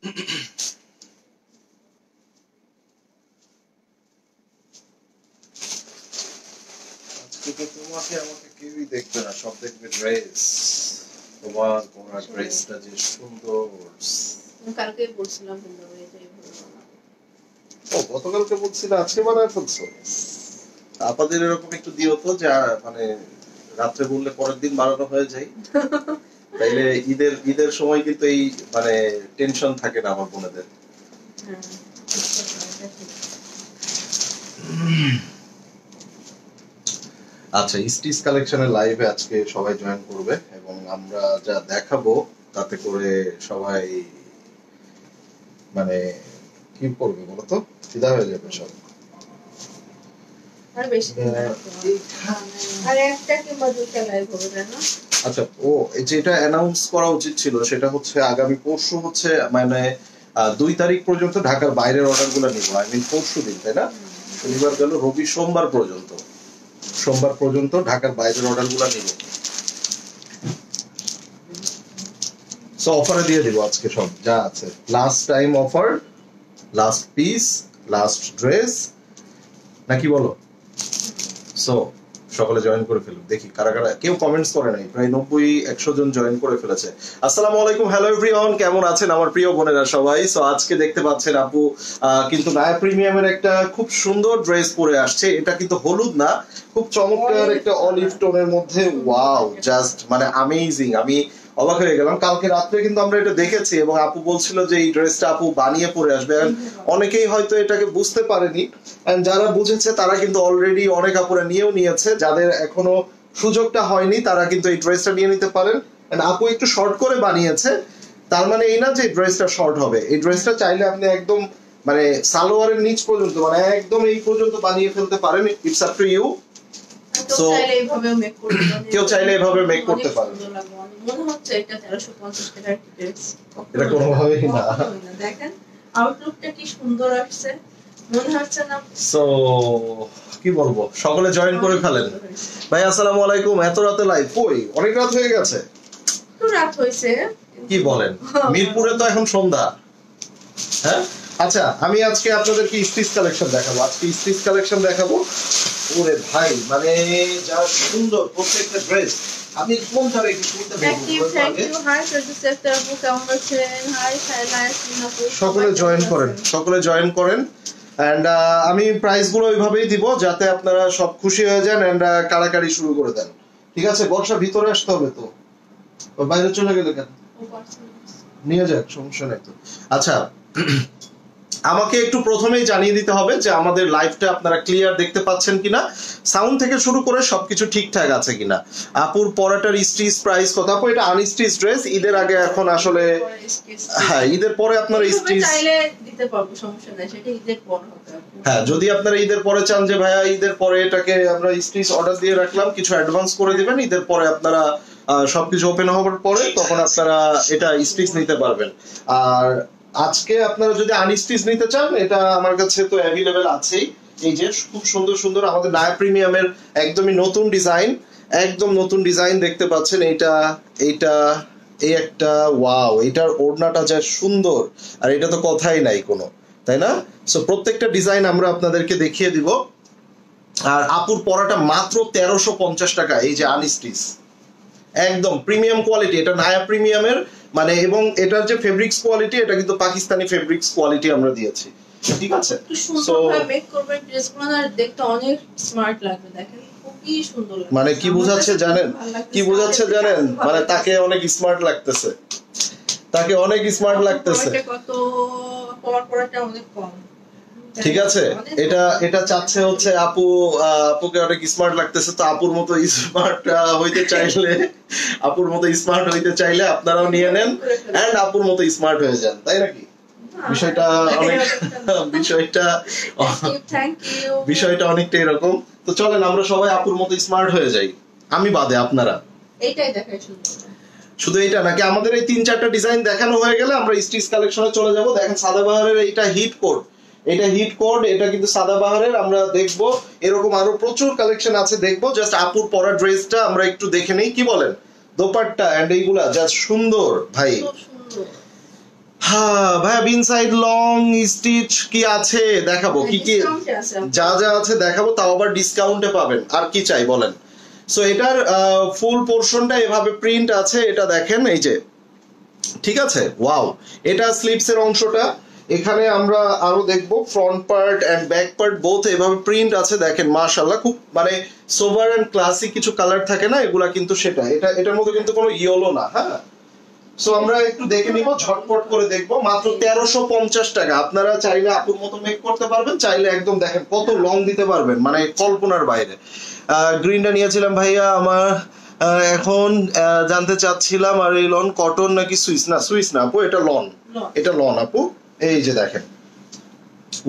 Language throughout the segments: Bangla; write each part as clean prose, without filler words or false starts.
আজকে তো তোমাকে আমাকে কেউই দেখবে না, সব দেখবে ড্রেস। তোমার পরা ড্রেসটা যে সুন্দর। কালকে বলছিলাম কিন্তু এটাই ভালো না। ও গতকালকে বলছিল, আজকে বানায় ফেলছো? আপনাদের এরকম একটু দিও তো, যা মানে রাত্রে বললে পরের দিন বানানো হয়ে যায়। তাইলে ঈদের সময় কিন্তু এই মানে টেনশন থাকে না আমার বোনেদের। আচ্ছা, স্টিচ কালেকশনের লাইভে আজকে সবাই জয়েন করবে এবং আমরা যা দেখাবো তাতে করে সবাই মানে কি করবে বলো তো, ফিদা হয়ে যাবে সব। আর বেশি দিন না, আর একটা কিংবা দুইটা লাইভ হবে না। আচ্ছা, ও যেটা অ্যানাউন্স করা উচিত ছিল সেটা হচ্ছে আগামী পরশু হচ্ছে মানে 2 তারিখ পর্যন্ত ঢাকার বাইরের অর্ডারগুলো নিব। আই মিন পরশু দিন, তাই না? শনিবার গেল, রবি সোমবার পর্যন্ত ঢাকার বাইরের অর্ডারগুলো নিব। সো অফারে দিয়ে দিব আজকে সব যা আছে, last time offer, last piece, last dress, নাকি বলো? সো সকলে জয়েন করে ফেলুন, দেখি কারা কারা। কেউ কমেন্টস করে নাই, প্রায় 90-100 জন জয়েন করে ফেলেছে। আসসালামু আলাইকুম, হ্যালো এভরিওয়ান, কেমন আছেন আমার প্রিয় বোনেরা সবাই? সো আজকে দেখতে পাচ্ছেন আপু কিন্তু নায়া প্রিমিয়ামের একটা খুব সুন্দর ড্রেস পরে আসছে। এটা কিন্তু হলুদ না, খুব চমৎকার একটা অলিভ টোনের মধ্যে। ওয়াও, জাস্ট মানে অ্যামেজিং। আমি অবাক হয়ে গেলাম। কালকে রাত্রে কিন্তু আমরা এটা দেখেছি এবং আপু বলছিল যে এই ড্রেসটা আপু বানিয়ে পরে আসবে। অনেকেই হয়তো এটাকে বুঝতে পারেনি, এন্ড যারা বুঝেছে তারা কিন্তু অলরেডি অনেক আপুরা নিয়েও নিয়েছে। যাদের এখনো সুযোগটা হয়নি তারা কিন্তু এই ড্রেসটা নিয়ে নিতে পারেন। এন্ড আপু একটু শর্ট করে বানিয়েছে, তার মানে এই না যে ড্রেসটা শর্ট হবে। এই ড্রেসটা চাইলে আপনি একদম মানে সালোয়ারের নিচ পর্যন্ত, মানে একদম এই পর্যন্ত বানিয়ে ফেলতে পারেন। It's up to you. So কেউ চাইলে এভাবে মেক করতে পারেন। মনে হচ্ছে এটা 1350 টাকার ড্রেস, এটা কোনোভাবেই না। দেখেন আউটলুকটা কি সুন্দর আসছে, মনে হচ্ছে না। সো কি বলবো, সকলে জয়েন করে ফেলেন। ভাই আসসালামু আলাইকুম, এত রাতে লাইভ? কই, অনেক রাত হয়ে গেছে। তো রাত হইছে, কি বলেন? মিরপুরে তো এখন সন্ধ্যা। হ্যাঁ, আচ্ছা, আমি আজকে আপনাদেরকে স্টিচ কালেকশন দেখাবো। আজকে স্টিচ কালেকশন দেখাবো। ওরে ভাই, মানে যা সুন্দর প্রত্যেকটা ড্রেস। আপনি কোনটা রেখে কোনটা দেখুন। সকলে জয়েন করেন এন্ড আমি প্রাইস গুলো ওইভাবেই দিব যাতে আপনারা সব খুশি হয়ে যান এন্ড কাড়াকাড়ি শুরু করে দেন। ঠিক আছে? বর্ষা ভিতরে আসতে হবে তো, বাইরে চলে গেলে কেন? নিয়ে যাক, সমস্যা নেই তো। আচ্ছা, আমাকে একটু প্রথমেই জানিয়ে দিতে হবে যে আমাদের লাইভটা আপনারা ক্লিয়ার দেখতে পাচ্ছেন কিনা, সাউন্ড থেকে শুরু করে সবকিছু ঠিকঠাক আছে কিনা। আপুর পরাটার স্টিচ প্রাইস কত? আপু এটা আনস্টিচ ড্রেস, ঈদের আগে এখন আসলে, হ্যাঁ ঈদের পরে আপনারা স্টিচ চাইলে দিতে পারবো, সমস্যা নাই, সেটা ঈদের পর হবে। হ্যাঁ, যদি আপনারা ঈদের পরে চান যে ভাইয়া ঈদের পরে এটাকে আমরা স্টিচ অর্ডার দিয়ে রাখলাম, কিছু অ্যাডভান্স করে দিবেন, ঈদের পরে আপনারা সবকিছু ওপেন হওয়ার পরে তখন আপনারা এটা স্টিচ নিতে পারবেন। আর আজকে আপনারা যদি আনস্টিচ নিতে চান, এটা আমার কাছে তো অ্যাভেলেবেল আছেই। এই যে খুব সুন্দর সুন্দর আমাদের নায়া প্রিমিয়ামের একদমই নতুন ডিজাইন, একদম নতুন ডিজাইন দেখতে পাচ্ছেন। এইটা এই একটা, ওয়াও, এটার ওড়নাটা যা সুন্দর, আর এটা তো কথাই নাই কোনো, তাই না? সো প্রত্যেকটা ডিজাইন আমরা আপনাদেরকে দেখিয়ে দিব। আর আপুর পরাটা মাত্র 1350 টাকা, এই যে আনস্টিচ, একদম প্রিমিয়াম কোয়ালিটি। এটা নায়া প্রিমিয়ামের মানে, এবং এটার যে ফেব্রিক্স কোয়ালিটি, এটা কিন্তু পাকিস্তানি ফেব্রিক্স কোয়ালিটি আমরা দিয়েছি। ঠিক আছে? সো মেক করবেন ড্রেসগুলো, আর দেখতে অনেক স্মার্ট লাগবে। দেখেন খুবই সুন্দর লাগবে। মানে কি বোঝাচ্ছে জানেন? কি বোঝাচ্ছে জানেন? মানে তাকে অনেক স্মার্ট লাগতেছে, তাকে অনেক স্মার্ট লাগতেছে। কত পাওয়ার পড়াটা অনেক কম। ঠিক আছে, এটা চাচ্ছে হচ্ছে আপুকে অনেক স্মার্ট লাগতেছে। তো আপুর মতো স্মার্ট হইতে চাইলে আপনারাও নিয়ে নেন এন্ড আপুর মতো স্মার্ট হয়ে যান, তাই নাকি? বিষয়টা অনেকটা এরকম। তো চলেন আমরা সবাই আপুর মতো স্মার্ট হয়ে যাই, আমি বাদে আপনারা। শুধু এটা নাকি, আমাদের এই 3-4টা ডিজাইন দেখানো হয়ে গেলে আমরা স্টিচ কালেকশনে চলে যাব। দেখেন সাদাবাহারের এইটা হিট কোড, এটা কিন্তু সাদাবাহারের। আমরা দেখবো এরকম আরো প্রচুর কালেকশন আছে, দেখবো। জাস্ট আপুর পরা ড্রেসটা আমরা একটু দেখে নেই, কি বলেন? দোপাট্টা এন্ড এইগুলা জাস্ট সুন্দর ভাই। হ্যাঁ ভাইয়া ইনসাইড লং স্টিচ কি আছে দেখাবো, কি কি যা যা আছে দেখাবো, তাও আবার ডিসকাউন্টে পাবেন। আর কি চাই বলেন। সো এটার ফুল পোরশনটা এভাবে প্রিন্ট আছে, এটা দেখেন এই যে, ঠিক আছে। ওয়াও, এটা স্লিভস এর অংশটা। এখানে আমরা আরো দেখবো front part and back part both এভাবে প্রিন্ট আছে, দেখেন মাশাআল্লাহ, খুব মানে সোভার এন্ড ক্লাসিক কিছু কালার থাকে না, এগুলা কিন্তু সেটা, এটার মধ্যে কিন্তু কোনো ইয়েলো না। হ্যাঁ, সো আমরা একটু দেখে নিব, ঝটপট করে দেখবো। মাত্র 1350 টাকা। আপনারা চাইলে আপুর মতো মেক করতে পারবেন, চাইলে একদম দেখেন কত লং দিতে পারবেন, মানে কল্পনার বাইরে। গ্রিনটা নিয়েছিলাম ভাইয়া আমার, এখন জানতে চাচ্ছিলাম আর এই লন কটন নাকি সুইস? না সুইস না আপু, এটা লন, এটা লন আপু। এই যে দেখেন,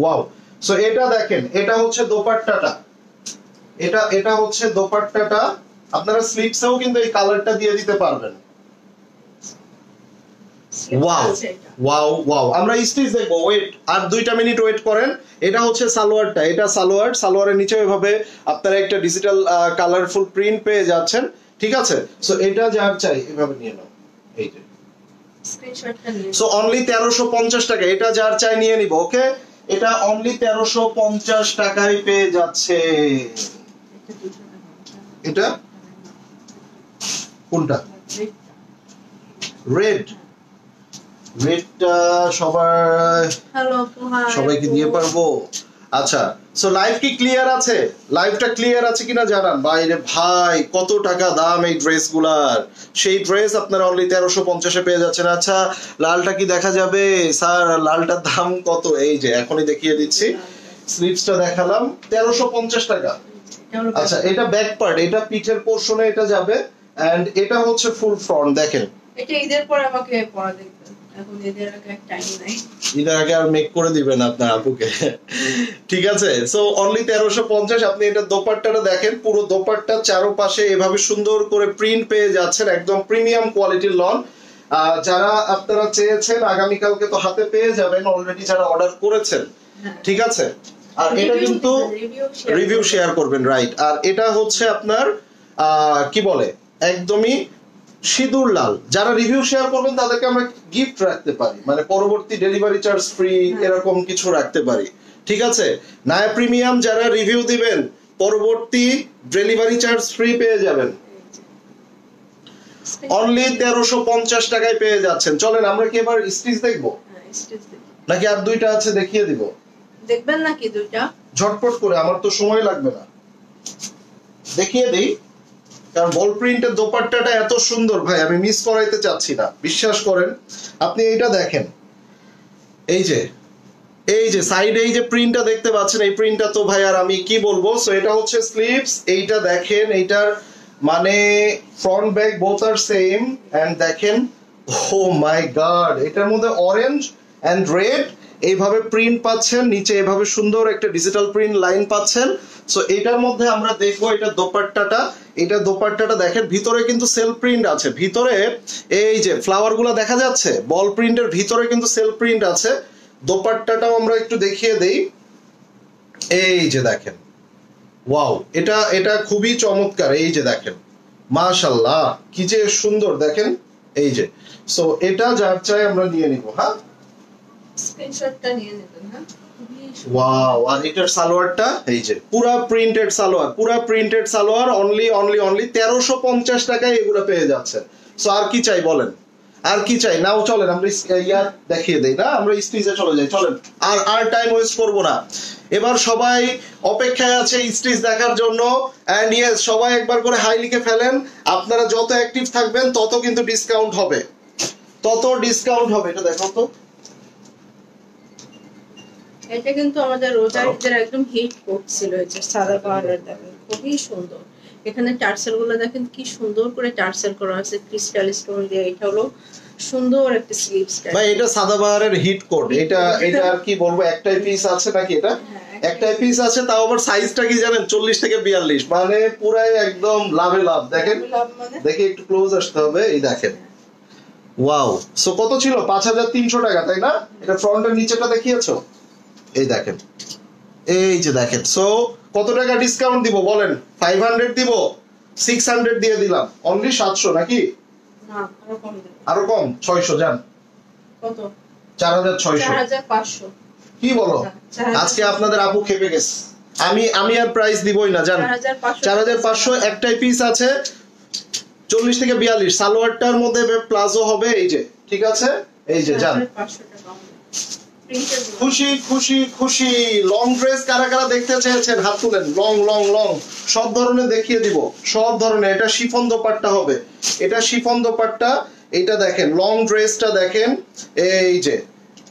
ওয়াও। সো এটা দেখেন, এটা হচ্ছে দোপাট্টাটা, এটা হচ্ছে দোপাট্টাটা। আপনারা স্লিপসেও কিন্তু এই কালারটা দিয়ে দিতে পারবেন। Wow wow wow. আমরা স্টিচ দেখবো, ওয়েট আর 2টা মিনিট ওয়েট করেন। এটা হচ্ছে সালোয়ারটা, এটা সালোয়ারের নিচে এভাবে আপনারা একটা ডিজিটাল কালারফুল প্রিন্ট পেয়ে যাচ্ছেন, ঠিক আছে। সো এটা যার চাই এভাবে নিয়ে নাও, এই যে স্ক্রিনশটটা নিয়ে। সো অনলি 1350 টাকা, এটা যার চাই নিয়ে নিব। ওকে, এটা অনলি 1350 টাকায় পেয়ে যাচ্ছে। এটা কোনটা? রেড, রেডটা সবাইকে দিয়ে পারবো। আচ্ছা, সো লাইভ কি ক্লিয়ার আছে? লাইভটা ক্লিয়ার আছে কিনা জানান। বাইরে ভাই কত টাকা দাম এই ড্রেসগুলার, সেই ড্রেস আপনারা অনলি 1350 এ পেয়ে যাচ্ছেন। আচ্ছা, লালটা কি দেখা যাবে স্যার? লালটার দাম কত? এই যে এখনই দেখিয়ে দিচ্ছি, স্লিভসটা দেখালাম 1350 টাকা। আচ্ছা, এটা ব্যাক পার্ট, এটা পিঠের পোরশনে এটা যাবে, এন্ড এটা হচ্ছে ফুল ফ্রন্ট। দেখেন, এটা ঈদের পর আমাকে পরা দেখবেন, এখন ঈদের আগে টাইম নাই, ঈদের আগে আর মেক করে দিবেন আপনার আপুকে, ঠিক আছে। So only 1350। আপনি এটা দোপাট্টাটা দেখেন, পুরো দোপাট্টার চারপাশে এভাবে সুন্দর করে প্রিন্ট পেয়ে যাচ্ছেন, একদম প্রিমিয়াম কোয়ালিটির লন। যারা আপনারা চেয়েছেন আগামীকালকে তো হাতে পেয়ে যাবেন অলরেডি, যারা অর্ডার করেছেন, ঠিক আছে। আর এটা কিন্তু রিভিউ শেয়ার করবেন, রাইট। আর এটা হচ্ছে আপনার কি বলে, একদমই সিঁদুর লাল। যারা রিভিউ শেয়ার করবেন তাদেরকে আমরা গিফট রাখতে পারি, মানে পরবর্তী ডেলিভারি চার্জ ফ্রি এরকম কিছু রাখতে পারি, ঠিক আছে। নায়া প্রিমিয়াম যারা রিভিউ দিবেন পরবর্তী ডেলিভারি চার্জ ফ্রি পেয়ে যাবেন। অনলি 1350 টাকায় পেয়ে যাচ্ছেন। চলেন আমরা কি এবার স্টিচ দেখবো নাকি আর 2টা আছে দেখিয়ে দিব? দেখবেন নাকি 2টা? ঝটপট করে, আমার তো সময় লাগবে না, দেখিয়ে দেই। কারণ বল প্রিন্টের দোপাট্টাটা এত সুন্দর ভাই, আমি মিস করাইতে চাচ্ছি না, বিশ্বাস করেন। আপনি এইটা দেখেন, এই যে সাইডে এই যে প্রিন্টটা দেখতে পাচ্ছেন, এই প্রিন্টটা তো ভাই আর আমি কি বলবো। সো এটা হচ্ছে স্লিভস, এইটা দেখেন, এইটার মানে ফ্রন্ট ব্যাক বোথ আর সেম। এন্ড দেখেন, ও মাই গড, এটার মধ্যে অরেঞ্জ এন্ড রেড এইভাবে প্রিন্ট পাচ্ছেন, নিচে এভাবে সুন্দর একটা ডিজিটাল প্রিন্ট লাইন পাচ্ছেন। সো এটার মধ্যে আমরা দেখবো এটা দোপাট্টাটা, এটা দোপাট্টাটা দেখেন, ভিতরে কিন্তু সেলফ প্রিন্ট আছে, ভিতরে এই যে ফ্লাওয়ার গুলা দেখা যাচ্ছে, বল প্রিন্টের ভিতরে কিন্তু সেলফ প্রিন্ট আছে। দোপাট্টাটাও আমরা একটু দেখিয়ে দেই, এই যে দেখেন, ওয়াও, এটা খুবই চমৎকার। এই যে দেখেন, মাশাআল্লাহ কি যে সুন্দর, দেখেন এই যে। সো এটা যার চাই আমরা নিয়ে নিব। হ্যাঁ, স্ক্রিনশটটা নিয়ে নেবেন। হ্যাঁ, ওয়াও। আর এটার সালোয়ারটা এই যে পুরা প্রিন্টেড সালোয়ার, অনলি 1350 টাকায় এগুলো পেয়ে যাচ্ছে। সো আর কি চাই বলেন, আর কি চাই? নাও চলেন আমরা ইয়ার দেখিয়ে দেই না, আমরা স্টিচে চলে যাই, চলেন। আর টাইম ওয়েস্ট করব না, এবার সবাই অপেক্ষায় আছে স্টিচ দেখার জন্য। এন্ড ইয়েস, সবাই একবার করে হাই লিখে ফেলেন। আপনারা যত অ্যাক্টিভ থাকবেন তত কিন্তু ডিসকাউন্ট হবে, এটা দেখো তো, এটা কিন্তু আমাদের রোজার ঈদের একদম হিট করছিল। এই যে সাদা কালার দেখেন, খুবই সুন্দর। এখানে টার্সেল গুলো দেখেন কি সুন্দর করে টার্সেল করা আছে ক্রিস্টাল স্টোন দিয়ে। এটা হলো সুন্দর একটা স্লিভ স্টাইল ভাই, এটা সাদাবাহারের হিট কোড। এটা আর কি বলবো, একটাই পিস আছে নাকি? এটা একটাই পিস আছে, তাও আবার সাইজটা কি জানেন, 40 থেকে 42, মানে পুরাই একদম লাভে লাভ। দেখেন, দেখে একটু ক্লোজ আসতে হবে, এই দেখেন, ওয়াও। সো কত ছিল? 5300 টাকা, তাই না? এটা ফ্রন্টের নিচেটা দেখিয়েছো, এই দেখেন, এই যে দেখেন। সো কত টাকা ডিসকাউন্ট দিব বলেন? 500 দিব, 600 দিয়ে দিলাম, অনলি 700 নাকি? না, আরো কম 600 জান। কত? 4600 4500 কি বলো আজকে আপনাদের আপু খেপে গেছে আমি আর প্রাইস দিবই না জান 4500 একটাই পিস আছে 40 থেকে 42 সালোয়ারটার মধ্যে প্লাজো হবে এই যে ঠিক আছে এই যে জান খুশি খুশি খুশি লং ড্রেস কারা কারা দেখতে চেয়েছেন হাত তুলেন লং লং লং সব ধরনের দেখিয়ে দিব সব ধরনের এটা শিফন দোপাট্টা হবে এটা শিফন দোপাট্টা এটা দেখেন লং ড্রেসটা দেখেন এই যে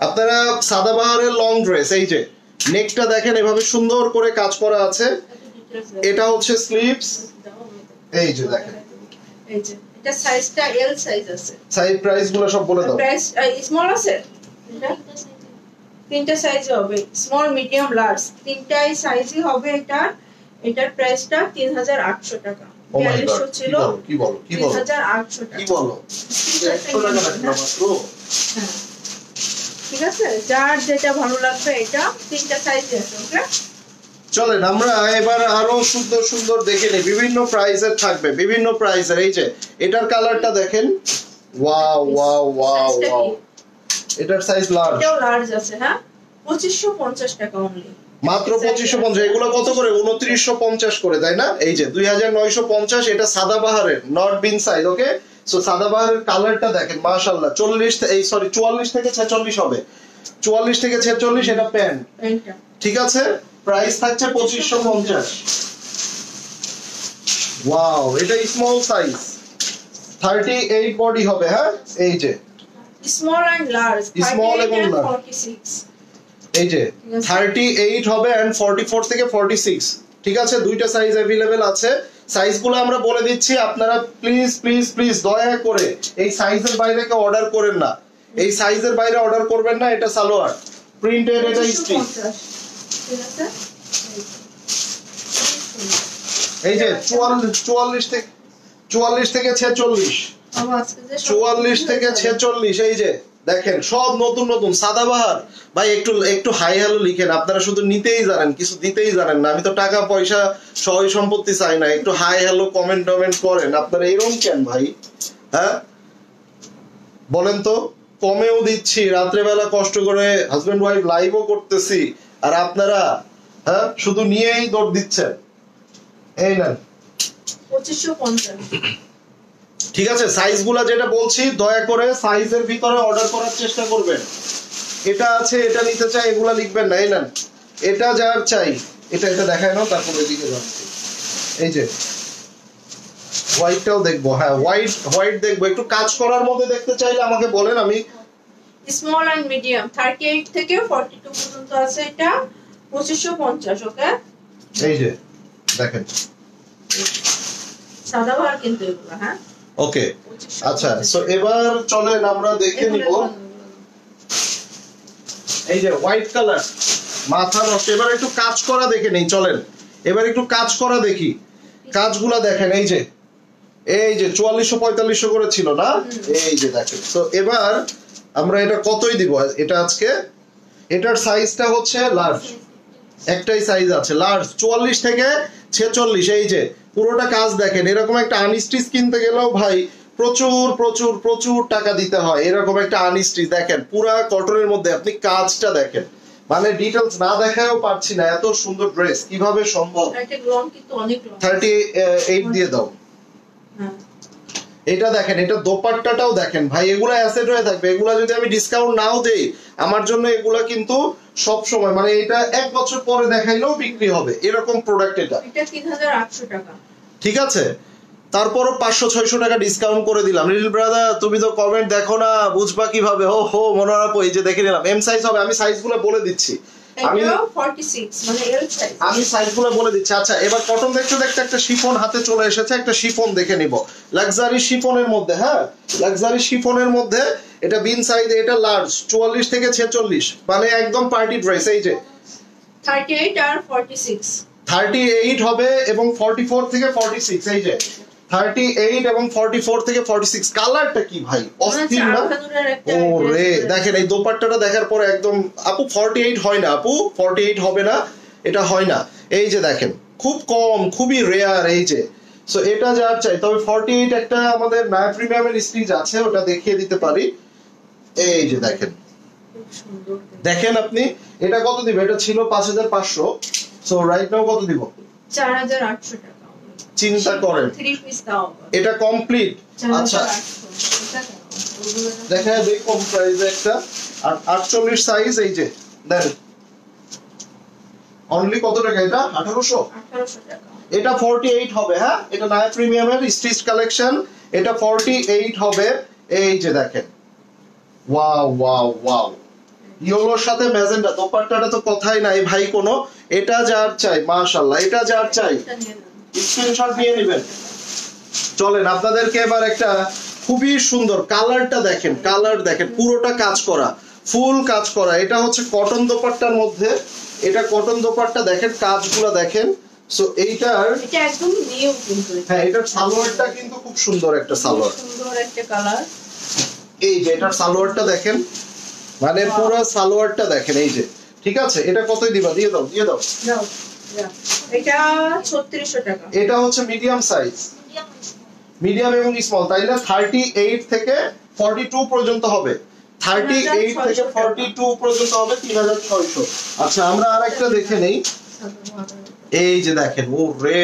আপনারা সাদাবাহারের লং ড্রেস এই যে নেকটা দেখেন এভাবে সুন্দর করে কাজ করা আছে এটা হচ্ছে স্লিভস এই যে দেখেন এই যে এটা সাইজটা এল সাইজ আছে সাইজ প্রাইস গুলো সব বলে দাও প্রাইস স্মল আছে তিনটা সাইজ হবে স্মল মিডিয়াম লার্জ তিনটাই সাইজই হবে এটার প্রাইসটা 3800 টাকা 4200 ছিল কি বলো 3800 টাকা কি বলো 100 টাকা মাত্র ঠিক আছে যার যেটা ভালো লাগবে এটা তিনটা সাইজই আছে ওকে চলেন আমরা এবার আরো সুন্দর সুন্দর দেখে নিই বিভিন্ন প্রাইসের থাকবে বিভিন্ন প্রাইসের এই যে এটার কালারটা দেখেন ওয়াও ওয়াও ওয়াও ওয়াও এটার সাইজ লার্জ এটাও লার্জ আছে হ্যাঁ 2550 টাকা অনলি মাত্র 2550 এগুলো কত করে 2950 করে তাই না এই যে 2950 এটা সাদাবাহারের নট বিন সাইজ ওকে সো সাদাবাহারের কালারটা দেখেন মাশাআল্লাহ 40 এই সরি 44 থেকে 46 হবে 44 থেকে 46 এটা প্যান্ট এইটা ঠিক আছে প্রাইস থাকছে 2550 ওয়াও এটা স্মল সাইজ 38 বডি হবে হ্যাঁ এই যে স্মল এন্ড লার্জ স্মল এবং 46 এই যে 38 হবে এন্ড 44 থেকে 46 ঠিক আছে দুইটা সাইজ अवेलेबल আছে সাইজগুলো আমরা বলে দিচ্ছি আপনারা প্লিজ প্লিজ প্লিজ দয়া করে এই সাইজের বাইরে কেউ অর্ডার করেন না এই সাইজের বাইরে অর্ডার করবেন না এটা সালোয়ার প্রিন্টেড এটা স্টিচ ঠিক আছে এই যে 44 থেকে 46 44 থেকে 46 এই যে দেখেন সব নতুন নতুন সাদাবাহার ভাই একটু হাই হ্যালো লিখেন আপনারা শুধু নিতেই জানেন কিছু দিতেই জানেন না আমি তো টাকা পয়সা সয় সম্পত্তি চাই না একটু হাই হ্যালো কমেন্ট করেন আপনারা এরকম কেন ভাই হ্যাঁ বলেন তো কমেও দিচ্ছি রাত্রে বেলা কষ্ট করে হাজবেন্ড ওয়াইফ লাইভও করতেছি আর আপনারা হ্যাঁ শুধু নিয়েই দৌড় দিচ্ছেন এই নেন 2550 ঠিক আছে সাইজগুলো যেটা বলছি দয়া করে সাইজের ভিতরে অর্ডার করার চেষ্টা করবেন এটা আছে এটা নিতে চাই এগুলা লিখবেন না এই নেন এটা যার চাই এটা দেখায় নাও তারপর এদিকে যাচ্ছি এই যে হোয়াইটটাও দেখবো হ্যাঁ হোয়াইট দেখবো একটু কাজ করার মধ্যে দেখতে চাইলে আমাকে বলেন আমি স্মল এন্ড মিডিয়াম 38 থেকে 42 পর্যন্ত আছে এটা 2550 ওকে এই যে দেখেন সাদাবাহার কিন্তু এগুলা হ্যাঁ ওকে আচ্ছা সো এবার চলেন আমরা দেখে নিব এই যে হোয়াইট কালার মাথা নষ্ট এবার একটু কাজ করা দেখে নেই চলেন এবার একটু কাজ করা দেখি কাজগুলা দেখেন এই যে 4400 করে ছিল না এই যে দেখেন তো এবার আমরা এটা কতই দিব এটা আজকে এটার সাইজটা হচ্ছে লার্জ একটাই সাইজ আছে লার্জ 44 থেকে 46 এই যে পুরোটা কাজ দেখেন এরকম একটা আনস্টিচ কিনতে গেলেও ভাই প্রচুর প্রচুর প্রচুর টাকা দিতে হয় এরকম একটা আনস্টিচ দেখেন পুরা কটনের মধ্যে আপনি কাজটা দেখেন মানে ডিটেইলস না দেখায়ও পারছি না এত সুন্দর ড্রেস কিভাবে সম্ভব এটা লং কিন্তু অনেক লং 38 দিয়ে দাও হ্যাঁ এটা দেখেন এটা দোপাট্টাটাও দেখেন ভাই এগুলা অ্যাসেট হয়ে থাকবে এগুলা যদি আমি ডিসকাউন্ট নাও দেই আমার জন্য এগুলা কিন্তু সব সময় মানে এটা এক বছর পরে দেখাইলেও বিক্রি হবে এরকম প্রোডাক্ট এটা 3800 টাকা ঠিক আছে তারপরও 500-600 টাকা ডিসকাউন্ট করে দিলাম লিটল ব্রাদার তুমি তো কমেন্ট দেখো না বুঝবা কিভাবে ও হো মনোরাপ এই যে দেখে নিলাম এম সাইজ হবে আমি সাইজগুলো বলে দিচ্ছি আমি 46 মানে এল সাইজ আমি সাইজগুলো বলে দিচ্ছি আচ্ছা এবার কটন দেখতে দেখতে একটা শিফন হাতে চলে এসেছে একটা শিফন দেখে নিব লাক্সারি শিফনের মধ্যে হ্যাঁ লাক্সারি শিফনের মধ্যে এটা বিন সাইজ এটা লার্জ 44 থেকে 46 মানে একদম পার্টি ড্রেস এই যে 38 আর 46 38 হবে এবং 44 থেকে 46 এই যে 38 এবং 44 থেকে 46 কালারটা কি ভাই অস্থির না ওরে দেখেন এই দোপাট্টাটা দেখার পরে একদম আপু 48 হয় না আপু 48 হবে না এটা হয় না এই যে দেখেন খুব কম খুবই রেয়ার এই যে সো এটা যার চাই তবে 48 একটা আমাদের নায়া প্রিমিয়ামের স্টিচ আছে ওটা দেখিয়ে দিতে পারি এই যে দেখেন খুব সুন্দর দেখেন আপনি এটা কত দিব, এটা ছিল 5500, সো রাইট নাও কত দিব, 4800 টাকা। চিন্তা করেন 3 পিস দাও এটা কমপ্লিট। আচ্ছা দেখা যাবে কম প্রাইসে একটা 48 সাইজ, এই যে দেন অনলি কত টাকা, এটা 1800 টাকা। এটা 48 হবে, হ্যাঁ এটা নায়া প্রিমিয়ামের স্টিচ কালেকশন, এটা 48 হবে। এই যে দেখেন ওয়াও ওয়াও ওয়াও, ইয়েলোর সাথে ম্যাজেন্টা, দোপাট্টাটা তো কথাই নাই ভাই কোনো, এটা যার চাই মাশাআল্লাহ, এটা যার চাই স্ক্রিনশট নিয়ে নেবেন। চলেন আপনাদেরকে এবার একটা খুবই সুন্দর কালারটা দেখেন, কালার দেখেন পুরোটা কাজ করা, ফুল কাজ করা, এটা হচ্ছে কটন দোপাট্টার মধ্যে, এটা কটন দোপাট্টা দেখেন, কাজগুলো দেখেন। সো এইটার এটা একদম নিউ কিন্তু, হ্যাঁ এটার সালোয়ারটা কিন্তু খুব সুন্দর একটা সালোয়ার, সুন্দর একটা কালার। এই যে এটার সালোয়ারটা দেখেন, মানে পুরো সালোয়ারটা দেখেন, এই যে ঠিক আছে। এটা কতই দিবা, দিয়ে দাও দিয়ে দাও। দাও এটা 3600 টাকা। এটা হচ্ছে মিডিয়াম সাইজ, মিডিয়াম এবং স্মল, তাই না? 38 থেকে 42 পর্যন্ত হবে, 38 থেকে 42 পর্যন্ত হবে 3600। আচ্ছা আমরা আরেকটা দেখে নেই, এই যে দেখেন ও রে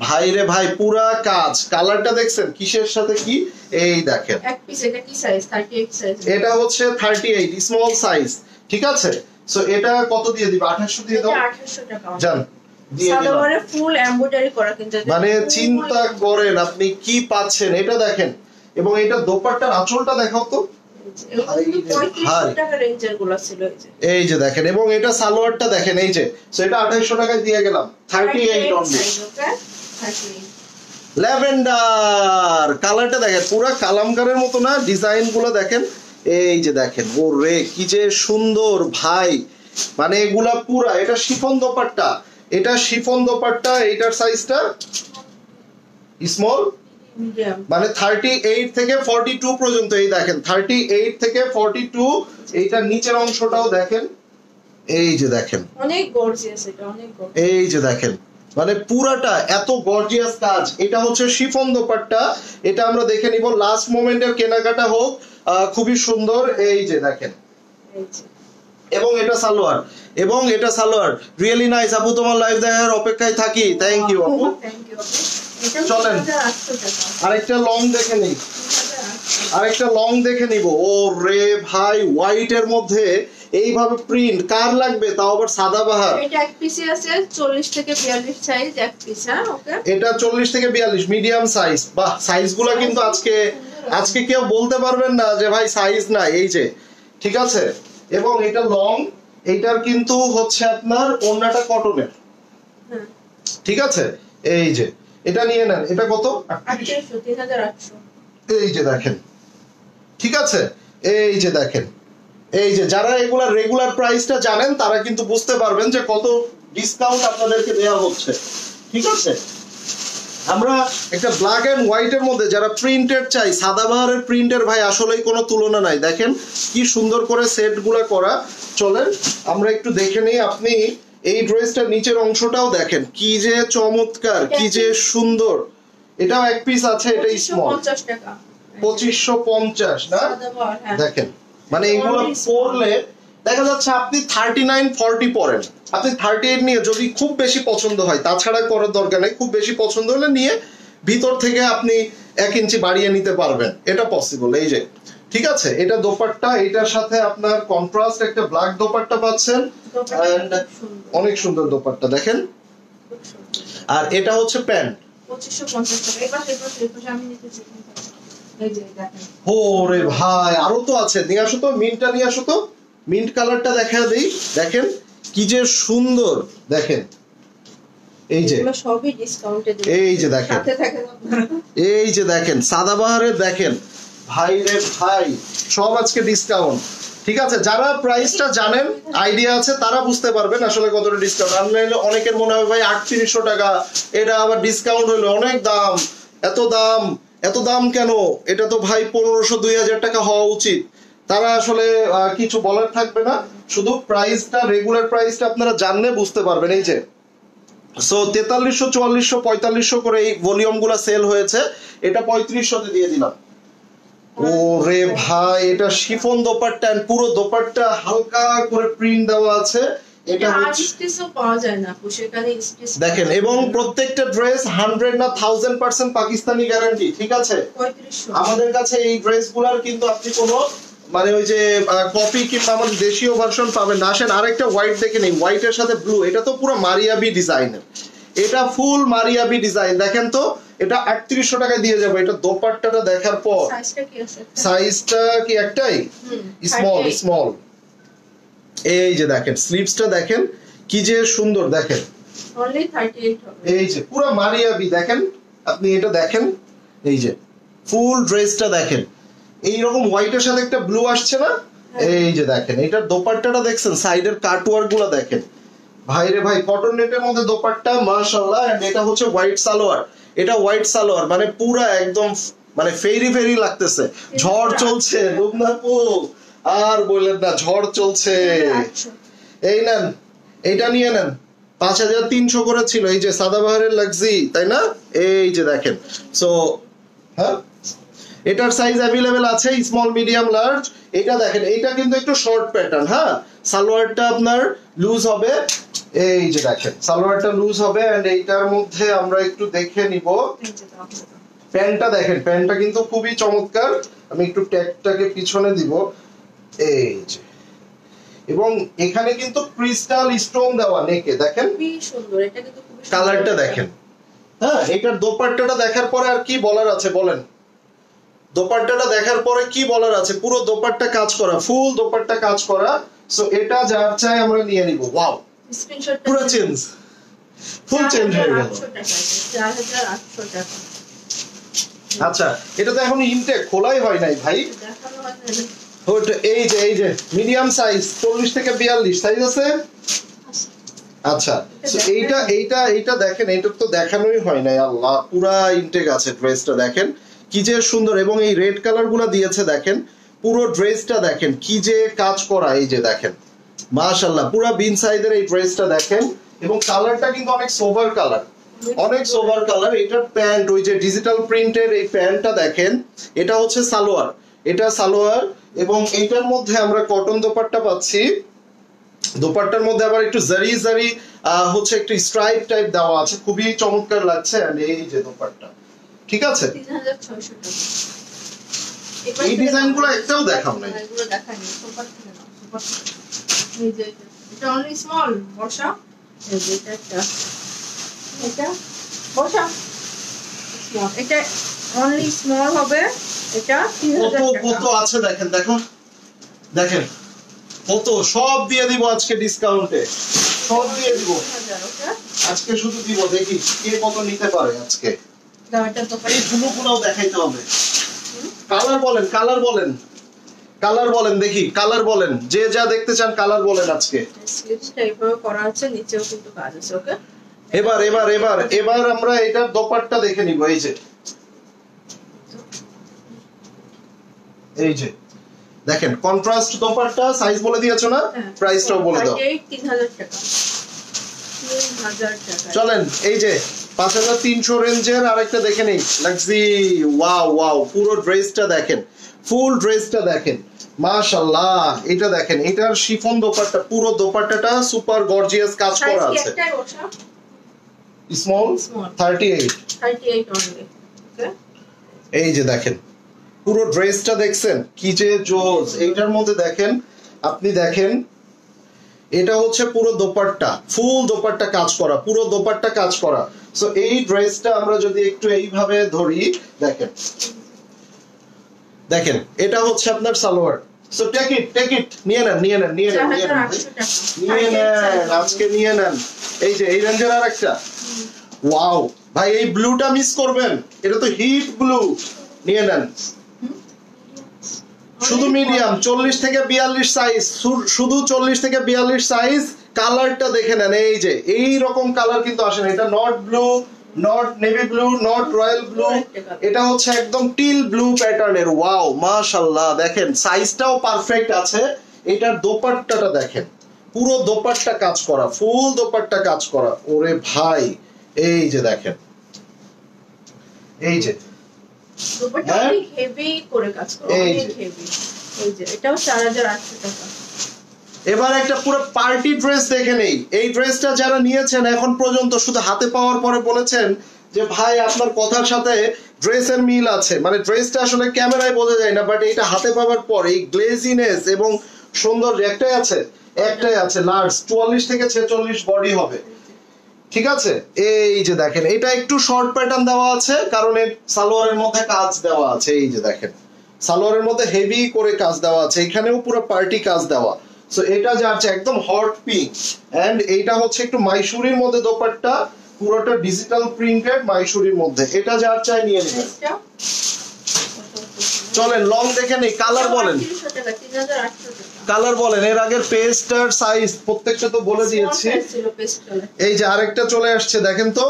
ভাই রে ভাই, পুরা কাজ, কালারটা দেখছেন কিসের সাথে কি, এই দেখেন এক পিস। এটা কি সাইজ? 38 সাইজ। এটা হচ্ছে 38 স্মল সাইজ, ঠিক আছে। সো এটা কত দিয়ে দিবা, 2800 দিয়ে দাও। 2800 টাকা জান দিয়ে দিলাম। সালোয়ারে ফুল এমব্রয়ডারি করা কিন্তু, মানে চিন্তা করেন আপনি কি পাচ্ছেন, এটা দেখেন। এবং এটা দোপাট্টার আঁচলটা দেখাও তো, 3500 টাকা রেঞ্জের গুলো ছিল। এই যে দেখেন, এবং এটা সালোয়ারটা দেখেন, এই যে সো এটা 2800 টাকায় দিয়ে গেলাম, 38 অনলি। ল্যাভেন্ডার কালারটা দেখেন, পুরো কালামকারের মতো না, ডিজাইন গুলো দেখেন, এই যে দেখেন ও রে কি যে সুন্দর ভাই, মানে এগুলা পুরা, এটা শিফন দোপাট্টা, এটা শিফন দোপাট্টা, এইটার সাইজটা স্মল, মানে 38 থেকে 42 পর্যন্ত, এই দেখেন 38 থেকে 42, এইটার নিচের অংশটাও দেখেন, এই যে দেখেন অনেক গর্জিয়াস, এটা অনেক গর্জিয়াস, এই যে দেখেন মানে পুরাটা এত গর্জিয়াস কাজ। এটা হচ্ছে শিফন দোপাট্টা, এটা আমরা দেখে নিব, লাস্ট মোমেন্টের কেনাকাটা হোক, খুবই সুন্দর, এই যে দেখেন। এবং এটা সালোয়ার, এবং এটা সালোয়ার রিয়েলি নাইস। আপু তোমার লাইভ দেখার অপেক্ষায় থাকি, থ্যাংক ইউ আপু। চলেন আরেকটা লং দেখে নিই, আরেকটা লং দেখে নিব। ও রে ভাই, হোয়াইট এর মধ্যে এইভাবে প্রিন্ট, কার লাগবে, তাও আবার সাদাবাহার। এটা এক পিসে আছে 40 থেকে 42 সাইজ, এক পিস। হ্যাঁ ওকে, এটা 40 থেকে 42 মিডিয়াম সাইজ। বাহ, সাইজগুলো কিন্তু আজকে কেউ বলতে পারবেন না যে ভাই সাইজ না, এই যে ঠিক আছে। এবং এটা লং, এইটার কিন্তু হচ্ছে আপনার ওড়নাটা কটনের, ঠিক আছে। এই যে এটা নিয়ে নেন, এটা কত, 3800। এই যে দেখেন, ঠিক আছে। এই যে দেখেন, এই যে যারা এগুলা রেগুলার প্রাইসটা জানেন তারা কিন্তু বুঝতে পারবেন যে কত ডিসকাউন্ট আপনাদেরকে দেওয়া হচ্ছে, ঠিক আছে। আমরা একটা ব্ল্যাক এন্ড হোয়াইট এর মধ্যে যারা প্রিন্টেড চাই, সাদাবাহারের প্রিন্টের ভাই আসলেই কোনো তুলনা নাই। দেখেন কি সুন্দর করে সেটগুলো করা। চলেন আমরা একটু দেখে নেই। আপনি এই ড্রেসটার নিচের অংশটাও দেখেন কি যে চমৎকার, কি যে সুন্দর। এটাও এক পিস আছে, এটা স্মল, 2550 না, দেখেন মানে এগুলো পরলে দেখা যাচ্ছে আপনি 39-40 পরেন, আপনি 38 নিয়ে যদি খুব বেশি পছন্দ হয়, তাছাড়া করার দরকার নেই, খুব বেশি পছন্দ হলে নিয়ে ভিতর থেকে আপনি 1 ইঞ্চি বাড়িয়ে নিতে পারবেন, এটা পসিবল। এই যে ঠিক আছে, এটা দোপাট্টা, এটার সাথে আপনার কন্ট্রাস্ট একটা ব্ল্যাক দোপাট্টা পাচ্ছেন, এন্ড অনেক সুন্দর দোপাট্টা দেখেন। আর এটা হচ্ছে প্যান্ট, 2550 টাকা। এই পাশে আমি নিতেছি, এই যে দেখেন। ওরে ভাই আরো তো আছে, নিয়ে আসো তো, মিন্টটা নিয়ে আসো তো, মিন্ট কালারটা দেখা দেই, দেখেন কি যে সুন্দর, দেখেন এই যে সবই ডিসকাউন্টে দিই, এই যে দেখেন, এই যে দেখেন সাদাবাহারের, দেখেন ভাই রে ভাই সব আজকে ডিসকাউন্ট, ঠিক আছে। যারা প্রাইসটা জানেন, আইডিয়া আছে, তারা বুঝতে পারবেন আসলে কতটা ডিসকাউন্ট। আনলাইনে অনেকের মনে হয় ভাই 3800 টাকা, এটা আবার ডিসকাউন্ট হলো অনেক দাম, এত দাম, এত দাম কেন, এটা তো ভাই 1500-2000 টাকা হওয়া উচিত। তারা আসলে কিছু বলার থাকবে না, শুধু প্রাইসটা, রেগুলার প্রাইসটা আপনারা জানলে বুঝতে পারবেন। এই যে সো 4300, 4400, 4500 করে এই ভলিউম গুলা সেল হয়েছে, এটা 3500 তে দিয়ে দিলাম। ও ওরে ভাই এটা শিফন দোপাট্টা, পুরো দোপাট্টা হালকা করে প্রিন্ট দেওয়া আছে। এটা স্টিচও পাওয়া যায় না সেখানে স্টিচ দেখেন, এবং প্রত্যেকটা ড্রেস 100 না 1000% পাকিস্তানি গ্যারান্টি, ঠিক আছে? আমাদের কাছে এই ড্রেসগুলোর কিন্তু আপনি কোনো মানে ওই যে কপি কিংবা আমাদের দেশীয় ভার্সন পাবেন না। আসেন আরেকটা হোয়াইট দেখে নিন, হোয়াইটের সাথে ব্লু, এটা তো পুরো মারিয়াবি ডিজাইনের, এটা ফুল মারিয়াবি ডিজাইন। দেখেন তো এটা 3800 টাকায় দিয়ে যাবো। এটা দোপাট্টাটা দেখার পর সাইজটা কি একটাই? Small small. এই যে দেখেন স্লিভসটা দেখেন কি যে সুন্দর, দেখেন অনলি 38 হবে। এই যে পুরো মারিয়াবি, দেখেন আপনি এটা দেখেন, এই যে ফুল ড্রেসটা দেখেন, এই রকম হোয়াইটের সাথে একটা ব্লু আসছে না, এই যে দেখেন এটার দোপাট্টাটা দেখছেন, সাইডের কাটওয়ার্ক গুলো দেখেন, ভাই রে ভাই কটন নেটের মধ্যে দোপাট্টা মাশাআল্লাহ। এন্ড এটা হচ্ছে হোয়াইট সালোয়ার, এটা হোয়াইট সালোয়ার মানে পুরা একদম মানে ফেরি ফেরি লাগতেছে। ঝড় চলছে লুবনাপু, আর বললেন না ঝড় চলছে। এই নেন, এইটা নিয়ে নেন, 5300 করে ছিল, এই যে সাদাবাহারের লাক্সি, তাই না? এই যে দেখেন, সো হ্যাঁ এটার সাইজ अवेलेबल আছে স্মল মিডিয়াম লার্জ। এটা দেখেন এটা কিন্তু একটু শর্ট প্যাটার্ন, হ্যাঁ সালোয়ারটা আপনার লুজ হবে, এই যে দেখেন সালোয়ারটা লুজ হবে। এন্ড এইটার মধ্যে আমরা একটু দেখে নিব প্যান্টটা, দেখেন প্যান্টটা কিন্তু খুবই চমৎকার। আমি একটু ট্যাগটাকে পিছনে দিব, এই যে, এবং এখানে কিন্তু ক্রিস্টাল স্টোন দেওয়া নেকে, দেখেন খুবই সুন্দর, এটা কিন্তু খুবই কালারটা দেখেন। হ্যাঁ এটার দোপাট্টাটা দেখার পরে আর কি বলার আছে বলেন? দোপাট্টাটা দেখার পরে কি বলার আছে? পুরো দোপাট্টা কাজ করা, ফুল দোপাট্টা কাজ করা। সো এটা যার চাই আমরা নিয়ে নিব। ওয়াও, স্ক্রিনশটটা পুরো চেঞ্জ, ফুল চেঞ্জ হয়ে গেল। 4800 টাকা। আচ্ছা এটা তো এখন ইনটেক খোলাই হয় নাই ভাই। দেখানো হয় না। ওটা এই যে মিডিয়াম সাইজ 40 থেকে 42 সাইজ আছে। আচ্ছা এইটা দেখেন, এটা তো দেখানোই হয় নাই। আল্লাহ পুরা ইনটেক আছে ড্রেসটা, দেখেন কি যে সুন্দর, এবং এই রেড কালার গুলা দিয়েছে দেখেন, পুরো ড্রেসটা দেখেন কি যে কাজ করা, এই যে দেখেন মাশাআল্লাহ পুরা বিন সাইজের এই ড্রেসটা দেখেন। এবং কালারটা কিন্তু অনেক সোভার কালার, অনেক সোভার কালার। এটার প্যান্ট ওই যে ডিজিটাল প্রিন্টের এই প্যান্টটা দেখেন, এটা হচ্ছে সালোয়ার, এটা সালোয়ার, এবং এইটার মধ্যে আমরা কটন দোপাট্টা পাচ্ছি। দোপাট্টার মধ্যে আবার একটু জারি জারি হচ্ছে একটু স্ট্রাইপ টাইপ দেওয়া আছে, খুবই চমৎকার লাগছে। আর এই যে দোপাট্টা, ঠিক আছে 3600 টাকা। এই ডিজাইনগুলো একটাও দেখাও নাই, এগুলো দেখাইনি, সুপার থেকে না, সুপার। এই যে এটা অনলি স্মল বর্ষা, এই যে এটা বর্ষা স্মল, এটা অনলি স্মল হবে। এটা 3000 টাকা। কত আছে দেখেন, দেখো দেখেন কত, সব দিয়ে দিব আজকে ডিসকাউন্টে, সব দিয়ে দিব আজকে, শুধু দিব, দেখি কে কত নিতে পারে আজকে। এই ব্লুগুলোও দেখাইতে হবে। কালার বলেন, কালার বলেন, কালার বলেন, দেখি কালার বলেন, যে যা দেখতে চান কালার বলেন আজকে। স্লিভসটা এইভাবে করা আছে, নিচেও কিন্তু কাজ আছে। ওকে এবার আমরা এটার দোপাট্টা দেখে নিব। এই যে দেখেন কন্ট্রাস্ট দোপাট্টা, সাইজ বলে দিয়েছো না, প্রাইসটাও বলে দাও। 3000 টাকা। 3000 টাকা। চলেন এই যে 5300 রেঞ্জের আরেকটা দেখে নেই, লাক্সি। ওয়াও ওয়াও, পুরো ড্রেসটা দেখেন, ফুল ড্রেসটা দেখেন মাশাআল্লাহ। এটা দেখেন, এটার শিফন দোপাট্টা, পুরো দোপাট্টাটা সুপার গর্জিয়াস কাজ করা আছে। Small 38 only. ওকে এই যে দেখেন পুরো ড্রেসটা দেখছেন কি যে জোস। এইটার মধ্যে দেখেন, আপনি দেখেন এটা হচ্ছে পুরো দোপাট্টা, ফুল দোপাট্টা কাজ করা, পুরো দোপাট্টা কাজ করা। সো এই ড্রেসটা আমরা যদি একটু এইভাবে ধরি, দেখেন দেখেন এটা হচ্ছে আপনার সালোয়ার। সো টেক ইট, নিয়ে নেন আজকে, নিয়ে নেন। এই যে এই রেঞ্জের আরেকটা, ওয়াও ভাই এই ব্লুটা মিস করবেন, এটা তো হিট ব্লু, নিয়ে নেন। শুধু মিডিয়াম 40 থেকে 42 সাইজ, শুধু 40 থেকে 42 সাইজ। কালারটা দেখে নেন, এই যে এই রকম কালার কিন্তু আসে না। এটা not blue, not navy blue, not royal blue, এটা হচ্ছে একদম টিল ব্লু প্যাটার্নের। ওয়াও মাশাআল্লাহ, দেখেন সাইজটাও পারফেক্ট আছে। এটার দোপাট্টাটা দেখেন, পুরো দোপাট্টা কাজ করা, ফুল দোপাট্টা কাজ করা। ওরে ভাই এই যে দেখেন, এই যে দুপাট্টা অনেক হেভি করে কাজ করা, অনেক হেভি। এই যে এটাও 4800 টাকা। এবার একটা পুরো পার্টি ড্রেস দেখে নেই। এই ড্রেসটা যারা নিয়েছেন এখন পর্যন্ত শুধু হাতে পাওয়ার পরে বলেছেন যে ভাই আপনার কথার সাথে ড্রেসের মিল আছে, মানে ড্রেসটা আসলে ক্যামেরায় বোঝা যায় না, বাট এটা হাতে পাওয়ার পর এই গ্লেজিনেস এবং সৌন্দর্য একটাই আছে লার্জ 44 থেকে 46 বডি হবে, ঠিক আছে। এই যে দেখেন এটা একটু শর্ট প্যাটার্ন দেওয়া আছে কারণ এর সালোয়ারের মধ্যে কাজ দেওয়া আছে। এই যে দেখেন সালোয়ারের মধ্যে হেভি করে কাজ দেওয়া আছে, এখানেও পুরো পার্টি কাজ দেওয়া। সো এটা যাচ্ছে একদম হট পিঙ্ক, এন্ড এইটা হচ্ছে একটু মাইসুরির মধ্যে দোপাট্টা, পুরোটা ডিজিটাল প্রিন্টেড মাইসুরির মধ্যে। এটা যার চাই নিয়ে নেবেন। চলেন লং দেখে নেই, কালার বলেন, কালার বলেন। এর আগের পেস্টার সাইজ প্রত্যেকটা তো বলে দিয়েছি। এই যে আরেকটা চলে আসছে দেখেন তো,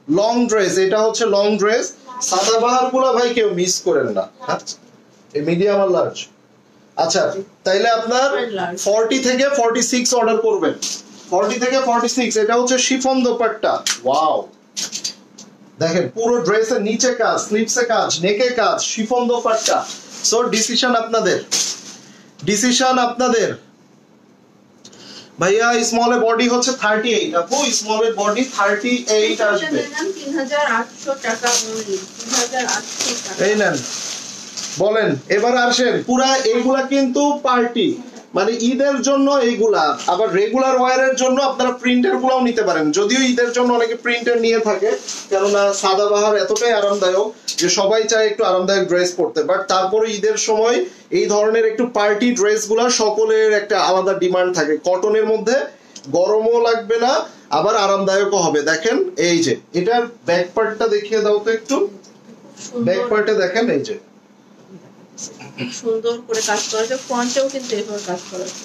লং ড্রেস। এটা হচ্ছে লং ড্রেস, সাদাবাহার গুলা ভাই কেউ মিস করেন না। এই মিডিয়াম আর লার্জ। আচ্ছা তাইলে আপনার 40 থেকে 46 অর্ডার করবেন, 40 থেকে 46। এটা হচ্ছে শিফন দোপাট্টা, ওয়াও দেখেন পুরো ড্রেসের নিচে কাজ, স্লিভসে কাজ, নেকে কাজ, শিফন দোপাট্টা। সো ডিসিশন আপনাদের। ভাইয়া স্মলের বডি হচ্ছে 38, আপু স্মলের বডি 38 আসবে। 3800 টাকা অনলি, 3800 টাকা। এই নেন, বলেন এবার আসেন। পুরা এইগুলা কিন্তু পার্টি, মানে ঈদের জন্য এইগুলা। আবার রেগুলার ওয়্যারের জন্য আপনারা প্রিন্টার গুলাও নিতে পারেন, যদিও ঈদের জন্য অনেকে প্রিন্টার নিয়ে থাকে, কেননা সাদাবাহার এতটাই আরামদায়ক যে সবাই চায় একটু আরামদায়ক ড্রেস পরতে। বাট তারপরে ঈদের সময় এই ধরনের একটু পার্টি ড্রেস গুলা সকলের একটা আলাদা ডিমান্ড থাকে। কটনের মধ্যে গরমও লাগবে না, আবার আরামদায়কও হবে। দেখেন এই যে এটার ব্যাক পার্টটা দেখিয়ে দাও তো একটু। ব্যাক পার্টে দেখেন এই যে সুন্দর করে কাজ করা আছে, ফ্রন্টেও কিন্তু এভাবে কাজ করা আছে।